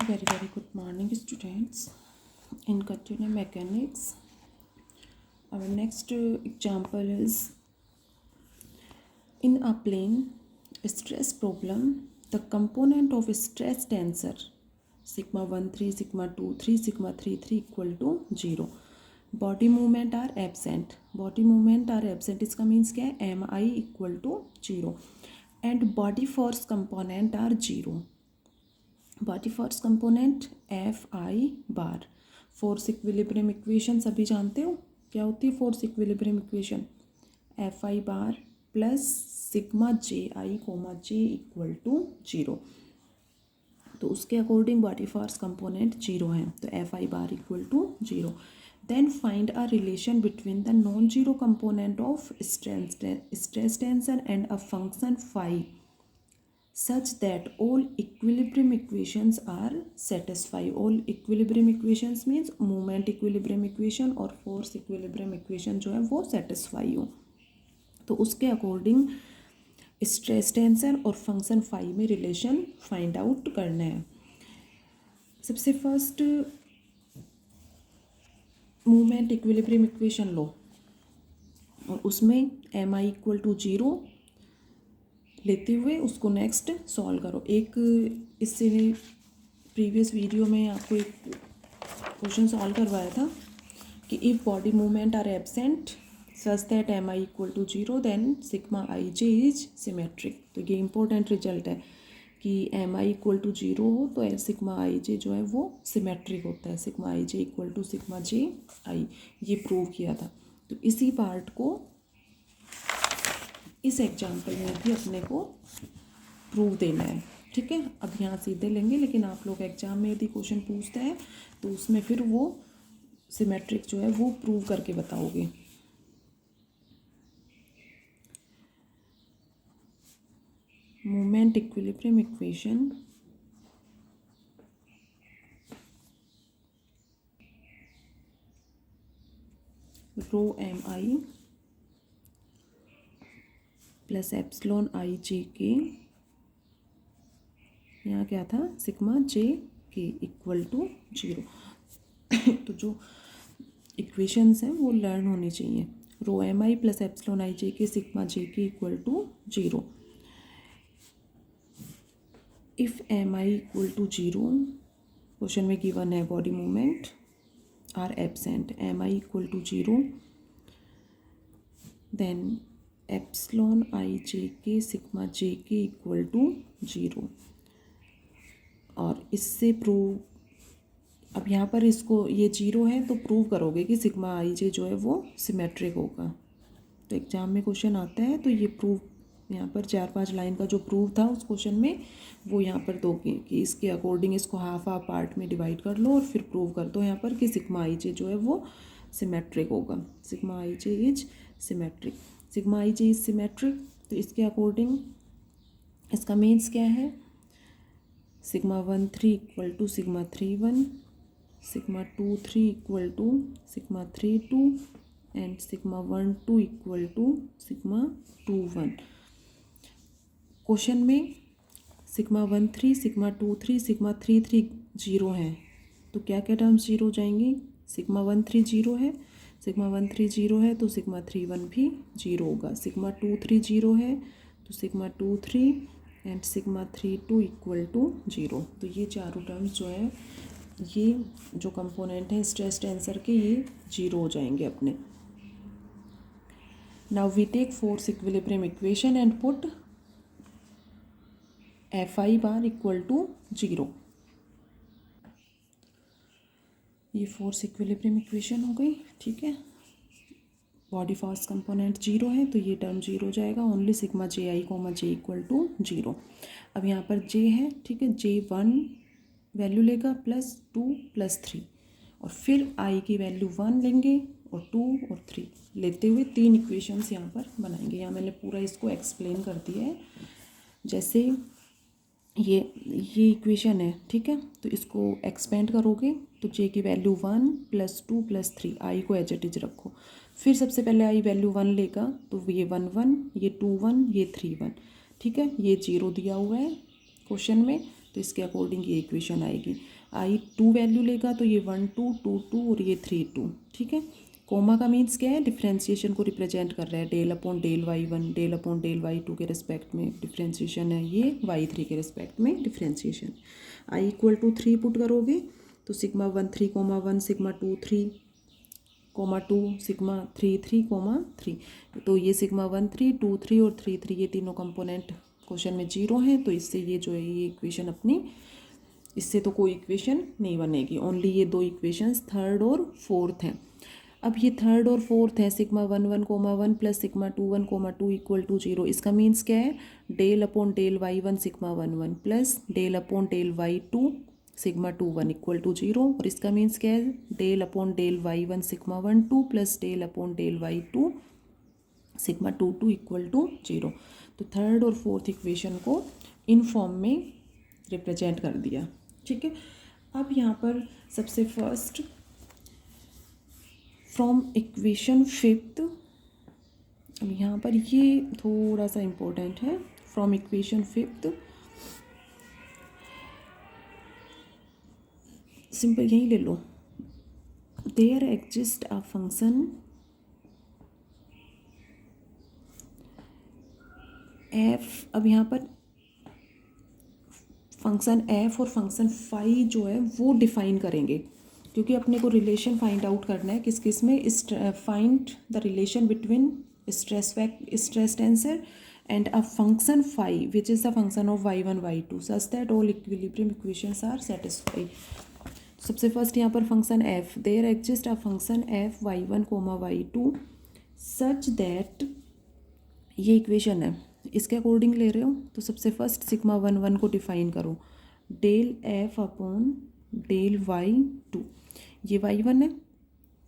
Very good morning, students. In continuum mechanics, our next example is in a plane stress problem. The component of stress tensor sigma 1 3 sigma 2 3 sigma 3 3 equal to 0. Body movement are absent. Body movement are absent. इसका means क्या है? mi equal to 0 and body force component are 0. Body force component F I bar. Force equilibrium equation सभी जानते हो क्या होती है? Force equilibrium equation F I bar plus sigma J I comma J equal to 0. तो उसके according body force component 0 है, तो F I bar equal to 0. Then find a relation between the non zero component of stress tensor and a function phi such that all equilibrium equations are satisfied. All equilibrium equations means moment equilibrium equation और force equilibrium equation जो है वो satisfy हो. तो उसके according stress tensor और function phi में relation find out करना है. सबसे फर्स्ट मूवमेंट इक्विलिब्रियम इक्वेशन लो और उसमें एम आई इक्वल टू 0 लेते हुए उसको नेक्स्ट सॉल्व करो. एक इससे प्रीवियस वीडियो में आपको एक क्वेश्चन सॉल्व करवाया था कि if body movement are absent such that M I equal to 0 then sigma I J is symmetric. तो ये इंपॉर्टेंट रिजल्ट है कि एम आई इक्वल टू 0 हो तो सिग्मा आई जे जो है वो सिमेट्रिक होता है. Sigma I j equal to sigma J i, ये प्रूव किया था. तो इसी पार्ट को इस एग्जाम्पल में भी अपने को प्रूव देना है. ठीक है, अब यहाँ सीधे लेंगे, लेकिन आप लोग एग्जाम में यदि क्वेश्चन पूछते हैं तो उसमें फिर वो सिमेट्रिक जो है वो प्रूव करके बताओगे. Moment equilibrium equation row m i plus epsilon i j के, यहाँ क्या था sigma j k equal to 0. तो जो इक्वेशंस हैं वो लर्न होनी चाहिए. Rho m i plus epsilon i j k sigma j k equal to 0. If m I equal to 0, question में गिवन है body movement are absent, m I equal to 0 then epsilon i j k sigma j k equal to 0. और इससे prove, अब यहाँ पर इसको ये 0 है तो प्रूव करोगे कि सिग्मा आई जे जो है वो सिमेट्रिक होगा. तो एग्जाम में क्वेश्चन आता है तो ये प्रूव यहाँ पर 4-5 लाइन का जो प्रूव था उस क्वेश्चन में वो यहाँ पर दो कि इसके अकॉर्डिंग इसको हाफ पार्ट में डिवाइड कर लो और फिर प्रूव कर दो यहाँ पर कि सिग्मा आई जे जो है वो सिमेट्रिक होगा. Sigma I J is symmetric. Sigma I J is symmetric, तो इसके अकॉर्डिंग इसका मीन्स क्या है? Sigma 1 3 equal to sigma 3 1, sigma 2 3 equal to sigma 3 2 and sigma 1 2 equal to sigma 2 1. Question में सिग्मा 1 3 सिग्मा 2 3 सिग्मा 3 3 0 है, तो क्या क्या टर्म्स 0 हो जाएंगी? सिग्मा 1 3 0 है, सिग्मा 1 3 0 है तो सिग्मा 3 1 भी 0 होगा. सिग्मा 2 3 0 है तो sigma 2 3 and sigma 3 2 equal to 0. तो ये चारों टर्म्स जो है ये जो कंपोनेंट है स्ट्रेस टेंसर के ये 0 हो जाएंगे अपने. Now we take force equilibrium equation and put F I bar equal to 0. ये फोर्स इक्विलिब्रियम इक्वेशन हो गई. ठीक है, बॉडी फोर्स कंपोनेंट 0 है तो ये टर्म 0 हो जाएगा. Only sigma J I comma J equal to 0. अब यहाँ पर जे है, ठीक है, जे 1 वैल्यू लेगा प्लस 2 प्लस 3 और फिर आई की वैल्यू 1 लेंगे और 2 और 3 लेते हुए 3 इक्वेशंस यहाँ पर बनाएंगे. यहाँ मैंने पूरा इसको एक्सप्लेन कर दिया है. जैसे ये इक्वेशन है, ठीक है, तो इसको एक्सपेंड करोगे तो जे की वैल्यू 1 प्लस 2 प्लस 3, आई को एज इट इज रखो. फिर सबसे पहले आई वैल्यू 1 लेगा तो ये 1 1, ये 2 1, ये 3 1. ठीक है, ये 0 दिया हुआ है क्वेश्चन में, तो इसके अकॉर्डिंग ये इक्वेशन आएगी। आई 2 वैल्यू लेगा तो ये 1 2 2 2 और ये 3 2, ठीक है। कोमा का मीन्स क्या है, डिफ्रेंशिएशन को रिप्रेजेंट कर रहा है। Del upon del y1 del upon del y2 के रिस्पेक्ट में डिफ्रेंशिएशन है, ये y3 के रिस्पेक्ट में differentiation. I equal to 3 put करोगे तो sigma 1 3 comma 1 sigma 2 3 comma 2 sigma 3 3 comma 3, तो ये सिग्मा 1 3 2 3 और 3 3 ये तीनों कंपोनेंट क्वेश्चन में 0 हैं। तो इससे ये जो है ये इक्वेशन अपनी, इससे तो कोई इक्वेशन नहीं बनेगी, ओनली ये दो इक्वेशंस थर्ड और फोर्थ हैं। अब ये थर्ड और फोर्थ है, sigma 1 1 comma 1 plus sigma 2 1 comma 2 equal to 0। इसका मीन्स क्या है, del upon del y1 sigma 1 1 plus del upon del y2 sigma 2 1 equal to 0। और इसका मीन्स क्या है, del upon del y1 sigma 1 2 plus del upon del y2 sigma 2 2 equal to 0। तो third और fourth equation को in form में represent कर दिया, ठीक है। अब यहाँ पर सबसे फर्स्ट फ्रॉम इक्वेशन फिफ्थ, अब यहाँ पर ये थोड़ा सा इम्पोर्टेंट है। फ्रॉम इक्वेशन फिफ्थ सिंपल यही ले लो, there exist a function f. अब यहाँ पर फंक्शन एफ और फंक्शन फाई जो है वो डिफाइन करेंगे, क्योंकि अपने को रिलेशन फाइंड आउट करना है किस किस में। Find the relation between stress tensor and a function phi which is the function of y1 y2 such that all equilibrium equations are satisfy. सबसे फर्स्ट यहाँ पर function F, there exist a function F y1 comma y2 such that, ये equation है, इसके according ले रहे हो। तो सबसे फर्स्ट सिग्मा 1 1 को डिफाइन करो, del F upon del y2, ये y1 है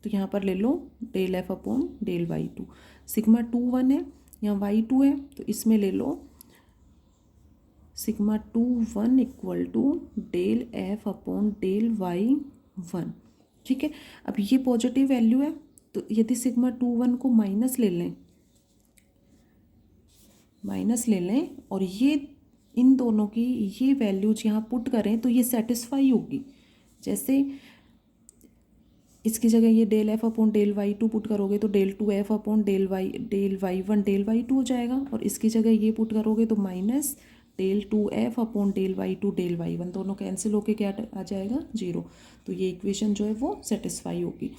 तो यहाँ पर ले लो del F upon del y2। Sigma 2 1 है, यहाँ y2 है तो इसमें ले लो sigma 2 1 equal to del F upon del y1, ठीक है। अब ये पॉजिटिव वैल्यू है तो यदि सिग्मा 2 1 को माइनस ले लें और ये इन दोनों की ये वैल्यूज यहाँ पुट करें तो ये सेटिस्फाई होगी। जैसे इसकी जगह ये del F upon del y2 put करोगे तो del 2 F upon del y1 del y2 हो जाएगा, और इसकी जगह ये पुट करोगे तो minus del 2 F upon del y2 del y1, दोनों कैंसिल होके क्या आ जाएगा 0। तो ये इक्वेशन जो है वो सेटिस्फाई होगी।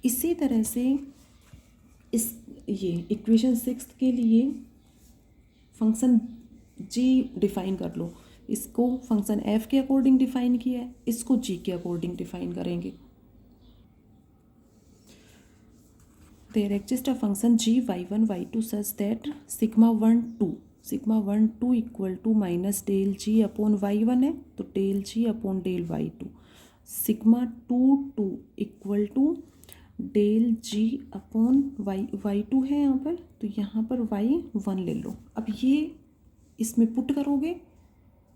इसी तरह से इस ये इक्वेशन 6 के लिए फंक्शन g डिफाइन कर लो, इसको फंक्शन f के अकॉर्डिंग डिफाइन किया है, इसको g के अकॉर्डिंग डिफाइन करेंगे। There exist a function g y1 y2 such that sigma 1 2 equal to minus del g upon y1 है तो del g upon del y2, sigma 2 2 equal to del g upon y2 है यहाँ पर, तो यहाँ पर y1 ले लो। अब ये इसमें पुट करोगे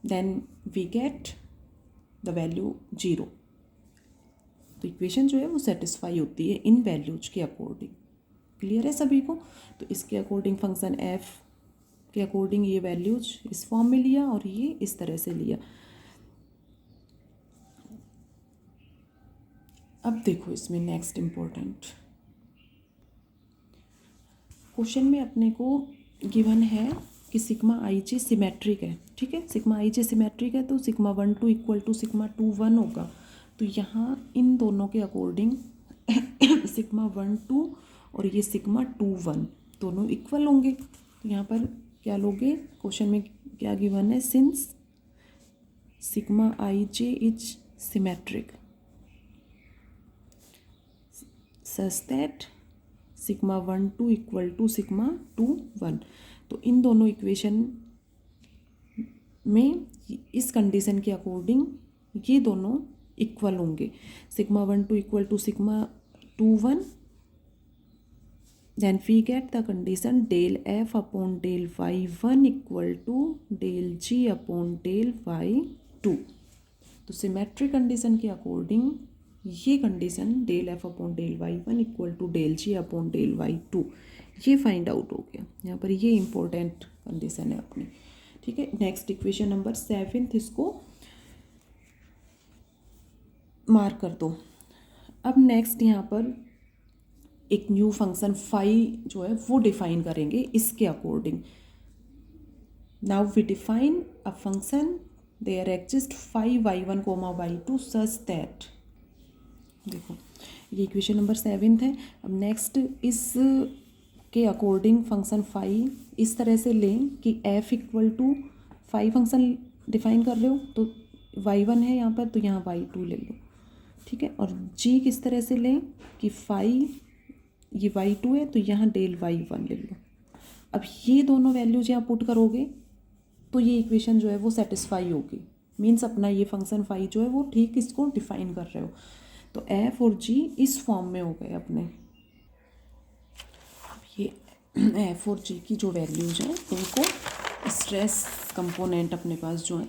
then we get the value 0। तो इक्वेशन जो है वो सेटिस्फाई होती है इन वैल्यूज के अकॉर्डिंग। क्लियर है सभी को? तो इसके अकॉर्डिंग फंक्शन f के अकॉर्डिंग ये वैल्यूज इस फॉर्म में लिया और ये इस तरह से लिया। अब देखो इसमें नेक्स्ट इम्पोर्टेंट क्वेश्चन में अपने को गिवन है कि सिग्मा आई जे सिमेट्रिक है, ठीक है। सिग्मा आई जे सिमेट्रिक है तो सिग्मा 1 2 इक्वल टू सिग्मा 2 1 होगा। तो यहाँ इन दोनों के अकॉर्डिंग सिग्मा 1 2 और ये सिग्मा 2 1 दोनों इक्वल होंगे। तो यहाँ पर क्या लोगे, क्वेश्चन में क्या गिवन है, since sigma I J is symmetric such that sigma 1 2 equal to sigma 2 1। तो इन दोनों इक्वेशन में इस कंडीशन के अकॉर्डिंग ये दोनों इक्वल होंगे। Sigma 1 2 equal to sigma 2 1, then we get the condition del F upon del y1 equal to del g upon del y2। तो symmetric condition के अकॉर्डिंग ये condition del F upon del y1 equal to del g upon del y2 ये find out हो गया। यहाँ पर ये important condition है अपनी, ठीक है। नेक्स्ट इक्वेशन नंबर 7, इसको मार्क कर दो। अब नेक्स्ट यहाँ पर एक न्यू फंक्शन फाई जो है वो डिफाइन करेंगे इसके according. Now we define a function there exist phi y1 comma y2 such that, देखो ये इक्वेशन नंबर 7 है। अब नेक्स्ट इस के अकॉर्डिंग फंक्शन फाई इस तरह से लें कि f equal to phi function define कर रहे हो तो y1 है यहाँ पर, तो यहाँ y2 ले लो, ठीक है। और g किस तरह से लें कि फाई ये y2 है तो यहाँ डेल y1 ले लो। अब ये दोनों वैल्यूज यहाँ पुट करोगे तो ये इक्वेशन जो है वो सेटिस्फाई होगी, मीन्स अपना ये फंक्शन फाई जो है वो ठीक इसको डिफाइन कर रहे हो। तो f और g इस फॉर्म में हो गए अपने। ये f और g की जो वैल्यूज हैं उनको स्ट्रेस कंपोनेंट अपने पास जो है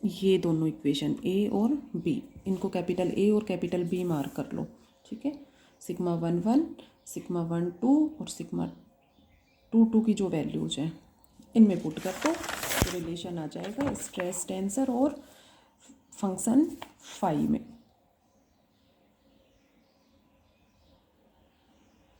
ये दोनों इक्वेशन a और b, इनको कैपिटल A और कैपिटल B मार्क कर लो, ठीक है। सिग्मा 1 1, सिग्मा 1 2 और सिग्मा 2 2 की जो वैल्यूज हैं इनमें पुट कर दो तो रिलेशन आ जाएगा स्ट्रेस टेंसर और फंक्शन फाई में।